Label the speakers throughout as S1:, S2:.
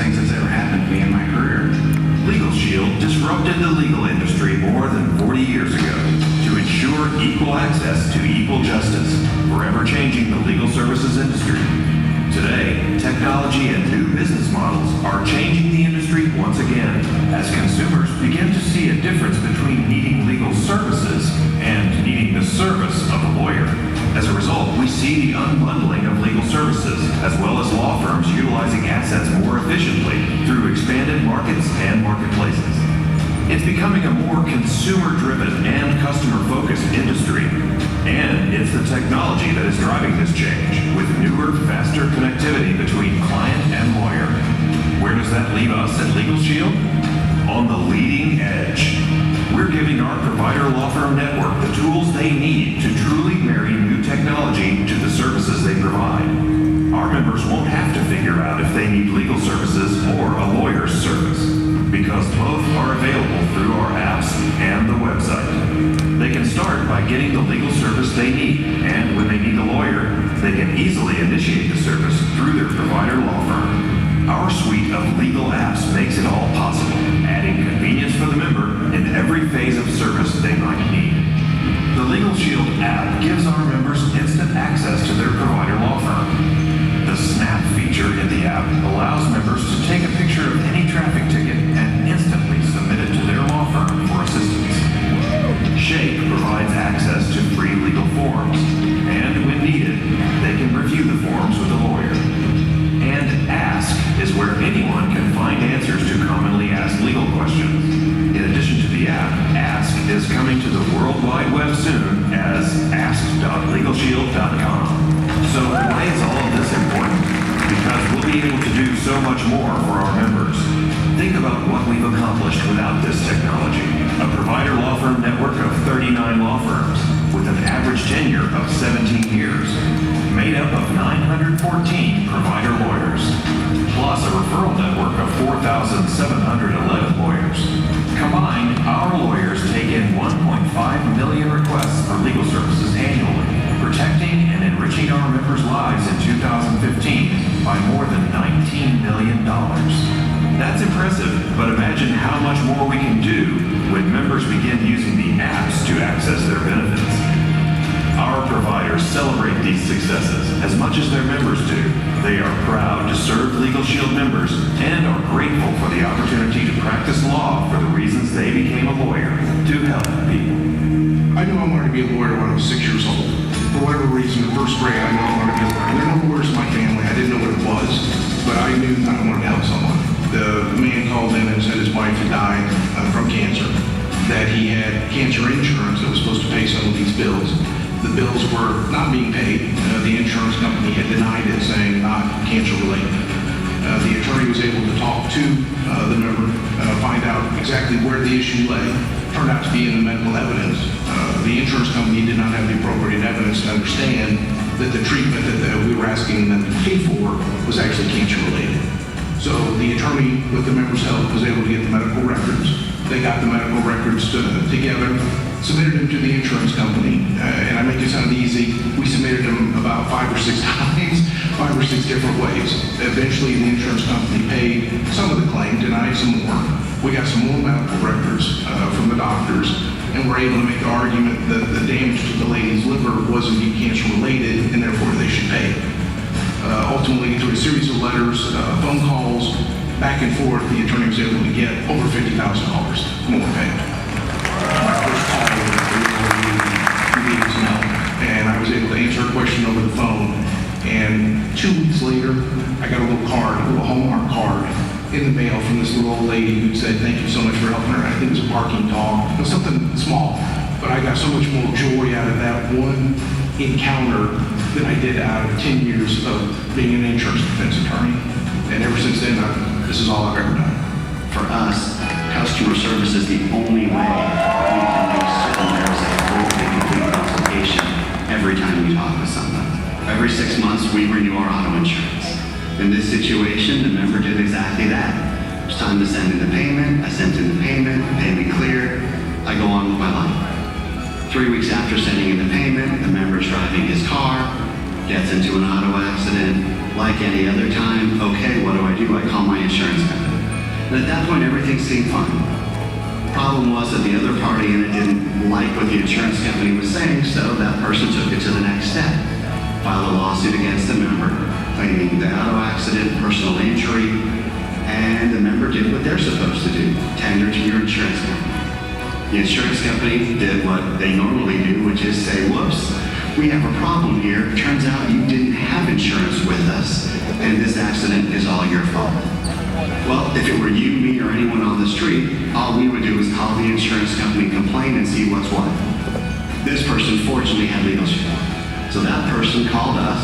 S1: things that's ever happened to me in my career. LegalShield disrupted the legal industry more than 40 years ago to ensure equal access to equal justice, forever changing the legal services industry. Today, technology and new business models are changing the industry once again as consumers begin to see a difference between needing legal services and needing the service of a lawyer. As a result, we see the unbundling of legal services, as well as law firms utilizing assets more efficiently through expanded markets and marketplaces. It's becoming a more consumer-driven and customer-focused industry, and it's the technology that is driving this change, with newer, faster connectivity between client and lawyer. Where does that leave us at LegalShield? On the leading edge. We're giving our provider law firm network the tools they need to truly marry new technology to the services they provide. Our members won't have to figure out if they need legal services or a lawyer's service, because both are available through our apps and the website. They can start by getting the legal service they need, and when they need a lawyer, they can easily initiate the service through their provider law firm. Our suite of legal apps makes it all possible, adding convenience for the member in every phase of service they might need. The LegalShield app gives our members instant access to their provider law firm. The Snap feature in the app allows members to take a picture of any traffic ticket and instantly submit it to their law firm for assistance. Shake provides access to free legal forms, and when needed, they can review the forms with a lawyer. And Ask is where anyone can find answers to commonly asked legal questions. In addition to the app, Ask is coming to the World Wide Web soon as ask.legalshield.com. So why is all of this important? Because we'll be able to do so much more for our members. Think about what we've accomplished without this technology. A provider law firm network of 39 law firms with an average tenure of 17 years, made up of 914 provider lawyers, plus a referral network of 4,711 lawyers. Combined, our lawyers take in 1.5 million requests for legal services annually, protecting and enriching our members' lives in 2015 by more than $19 million. That's impressive, but imagine how much more we can do when members begin using the apps to access their benefits. Our providers celebrate these successes as much as their members do. They are proud to serve LegalShield members and are grateful for the opportunity to practice law for the reasons they became a lawyer, to help people.
S2: I knew I wanted to be a lawyer when I was 6 years old. For whatever reason, in first grade, I knew I wanted to be a lawyer. And there were no lawyers in my family. I didn't know what it was, but I knew that I wanted to help someone. The man called in and said his wife had died from cancer, that he had cancer insurance that was supposed to pay some of these bills. The bills were not being paid. The insurance company had denied it, saying not cancer related. The attorney was able to talk to the member, find out exactly where the issue lay. Turned out to be in the medical evidence. The insurance company did not have the appropriate evidence to understand that the treatment that we were asking them to pay for was actually cancer related. So the attorney, with the member's help, was able to get the medical records. They got the medical records together, submitted them to the insurance company, and I make it sound easy. We submitted them about 5 or 6 times, 5 or 6 different ways. Eventually, the insurance company paid some of the claim, denied some more. We got some more medical records from the doctors, and we're able to make the argument that the damage to the lady's liver was indeed cancer related, and therefore they should pay. Ultimately, through a series of letters, phone calls, back and forth, the attorney was able to get over $50,000 more paid. My first call was needed some help, and I was able to answer a question over the phone. And 2 weeks later, I got a little card, a little Hallmark card in the mail from this little old lady who said, "Thank you so much for helping her." I think it was a parking dog. It was something small, but I got so much more joy out of that one encounter than I did out of 10 years of being an insurance defense attorney. And ever since then, this is all I've ever done.
S3: For us, customer service is the only way we can make certain there's a full and complete consultation every time we talk with someone. Every 6 months, we renew our auto insurance. In this situation, the member did exactly that. It's time to send in the payment. I sent in the payment, payment cleared. I go on with my life. 3 weeks after sending in the payment, the member's driving his car, gets into an auto accident, Like any other time, okay, what do? I call my insurance company. And at that point, everything seemed fine. Problem was that the other party in it didn't like what the insurance company was saying, so that person took it to the next step. Filed a lawsuit against the member, claiming the auto accident, personal injury, and the member did what they're supposed to do, tender to your insurance company. The insurance company did what they normally do, which is say, whoops, we have a problem here. Turns out you didn't have insurance with us, and this accident is all your fault. Well, if it were you, me, or anyone on the street, all we would do is call the insurance company, complain, and see what's what. This person fortunately had LegalShield. So that person called us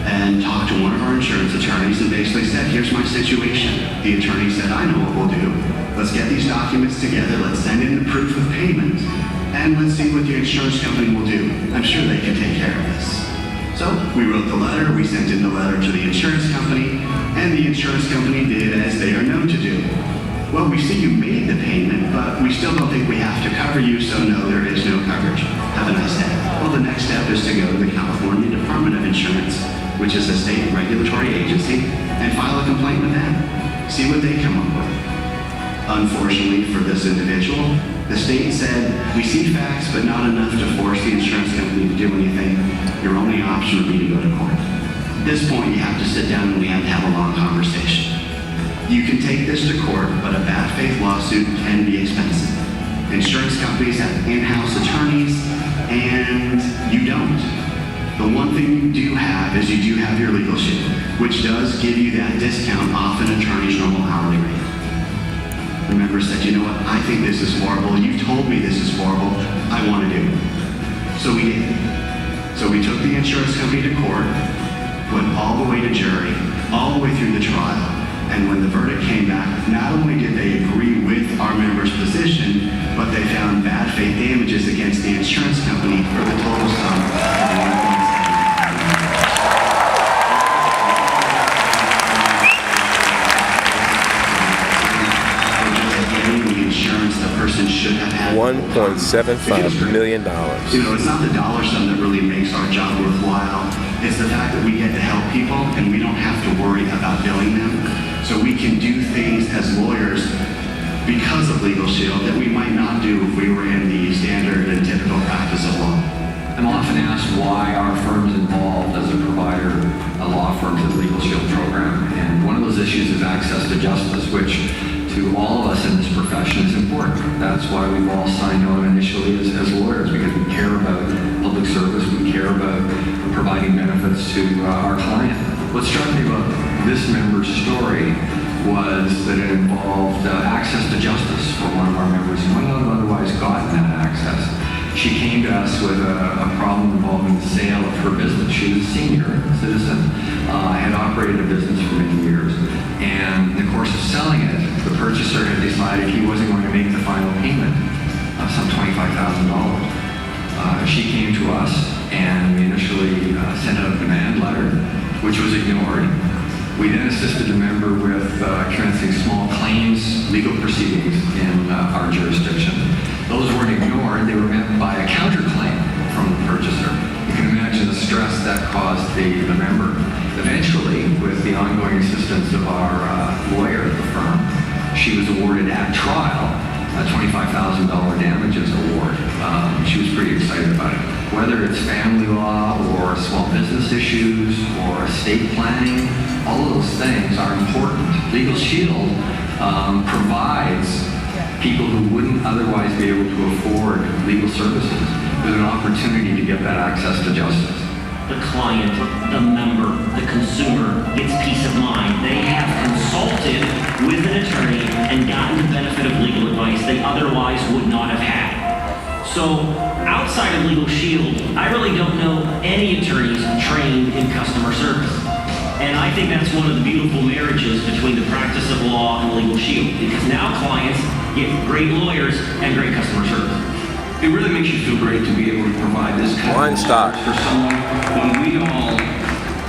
S3: and talked to one of our insurance attorneys and basically said, here's my situation. The attorney said, I know what we'll do. Let's get these documents together, let's send in the proof of payment, and let's see what the insurance company will do. I'm sure they can take care of this. So we wrote the letter, we sent in the letter to the insurance company, and the insurance company did as they are known to do. Well, we see you made the payment, but we still don't think we have to cover you, so no, there is no coverage. Have a nice day. Well, the next step is to go to the California Department of Insurance, which is a state regulatory agency, and file a complaint with them. See what they come up with. Unfortunately for this individual, the state said, we see facts, but not enough to force the insurance company to do anything. Your only option would be to go to court. At this point, you have to sit down and we have to have a long conversation. You can take this to court, but a bad faith lawsuit can be expensive. Insurance companies have in-house attorneys, and you don't. The one thing you do have is you do have your LegalShield, which does give you that discount off an attorney's normal hourly rate. The member said, you know what, I think this is horrible. You've told me this is horrible. I want to do it. So we did. So we took the insurance company to court, went all the way to jury, all the way through the trial. And when the verdict came back, not only did they agree with our member's position, but they found bad faith damages against the insurance company for the total sum of $1.7 million. Should have had
S4: $1.75 million.
S3: You know, it's not the dollar sum that really makes our job worthwhile. It's the fact that we get to help people and we don't have to worry about billing them. So we can do things as lawyers because of LegalShield that we might not do if we were in the standard and typical practice of law.
S5: I'm often asked why our firm's involved as a provider, a law firm to the LegalShield program. And one of those issues is access to justice, which to all of us in this profession is important. That's why we've all signed on initially as lawyers, because we care about public service, we care about providing benefits to our client. What struck me about this member's story was that it involved access to justice for one of our members who might not have otherwise gotten that access. She came to us with a problem involving the sale of her business. She was a senior citizen, had operated a business for many years, and in the course of selling it, the purchaser had decided he wasn't going to make the final payment of some $25,000. She came to us, and we initially sent out a demand letter, which was ignored. We then assisted the member with commencing small claims, legal proceedings in our jurisdiction. Those weren't ignored, they were met by a counterclaim from the purchaser. You can imagine the stress that caused the member. Eventually, with the ongoing assistance of our lawyer at the firm, she was awarded at trial a $25,000 damages award. She was pretty excited about it. Whether it's family law or small business issues or estate planning, all of those things are important. LegalShield provides people who wouldn't otherwise be able to afford legal services with an opportunity to get that access to justice.
S6: The client, the member, the consumer gets peace of mind. They have consulted with an attorney and gotten the benefit of legal advice they otherwise would not have had. So outside of LegalShield, I really don't know any attorneys trained in customer service. And I think that's one of the beautiful marriages between the practice of law and LegalShield, because now clients get great lawyers and great customer service.
S7: It really makes you feel great to be able to provide this kind of service for someone. When we all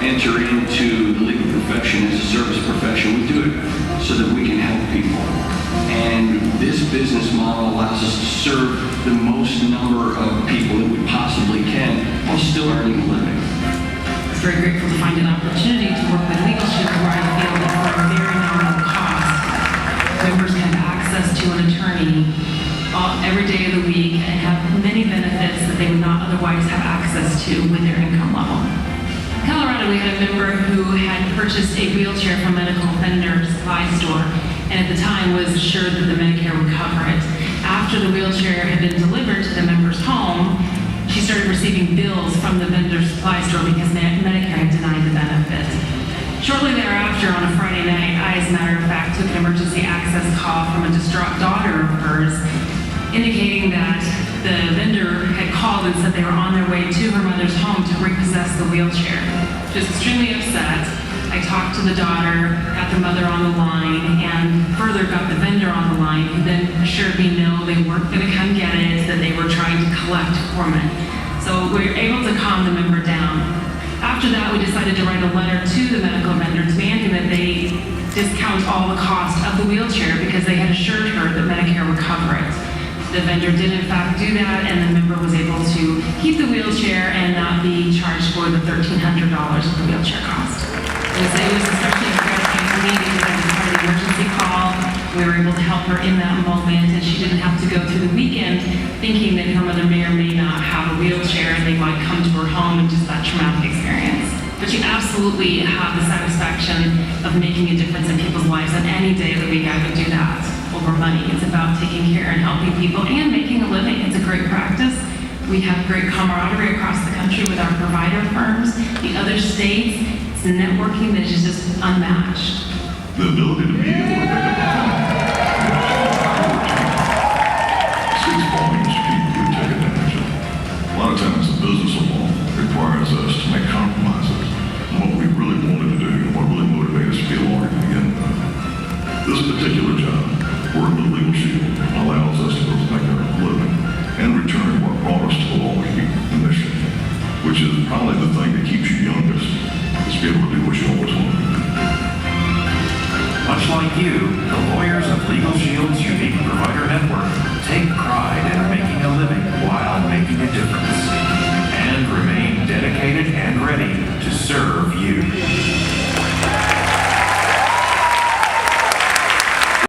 S7: enter into the legal profession as a service profession, we do it so that we can help people. And this business model allows us to serve the most number of people that we possibly can while still earning a living.
S6: It's very grateful to find
S8: find an opportunity to work with LegalShield where I feel that for a very nominal cost, members can have access to an attorney every day of the week and have many benefits that they would not otherwise have access to with their income level. In Colorado, we had a member who had purchased a wheelchair from a medical vendor supply store and at the time was assured that the Medicare would cover it. After the wheelchair had been delivered to the member's home, she started receiving bills from the vendor supply store because Medicare had denied the benefit. Shortly thereafter, on a Friday night, I, as a matter of fact, took an emergency access call from a distraught daughter of hers, indicating that the vendor had called and said they were on their way to her mother's home to repossess the wheelchair. She was extremely upset. I talked to the daughter, got the mother on the line, and further got the vendor on the line, who then assured me no, they weren't going to come get it, that they were trying to collect from it. So we were able to calm the member down. After that, we decided to write a letter to the medical vendor demanding that they discount all the cost of the wheelchair because they had assured her that Medicare would cover it. The vendor did in fact do that, and the member was able to keep the wheelchair and not be charged for the $1,300 of the wheelchair cost. It was especially gratifying for me because I was part of the emergency call. We were able to help her in that moment, and she didn't have to go through the weekend thinking that her mother may or may not have a wheelchair and they might come to her home and just that traumatic experience. But you absolutely have the satisfaction of making a difference in people's lives, and any day of the week I would do that over money. It's about taking care and helping people and making a living. It's a great practice. We have great camaraderie across the country with our provider firms, the other states. It's the networking that is just unmatched.
S9: The ability to be able to make up a speaks volumes to people who take advantage of it. A lot of times the business of law requires us to make compromises on what we really wanted to do and what really motivated us to be a lawyer to begin with. This particular job, working with LegalShield, allows us to both make a living and return what brought us to the law mission, which is probably the thing that keeps you youngest, is to be able to do what you always wanted to do.
S1: Much like you, the lawyers of LegalShield's unique provider network take pride in making a living while making a difference and remain dedicated and ready to serve you.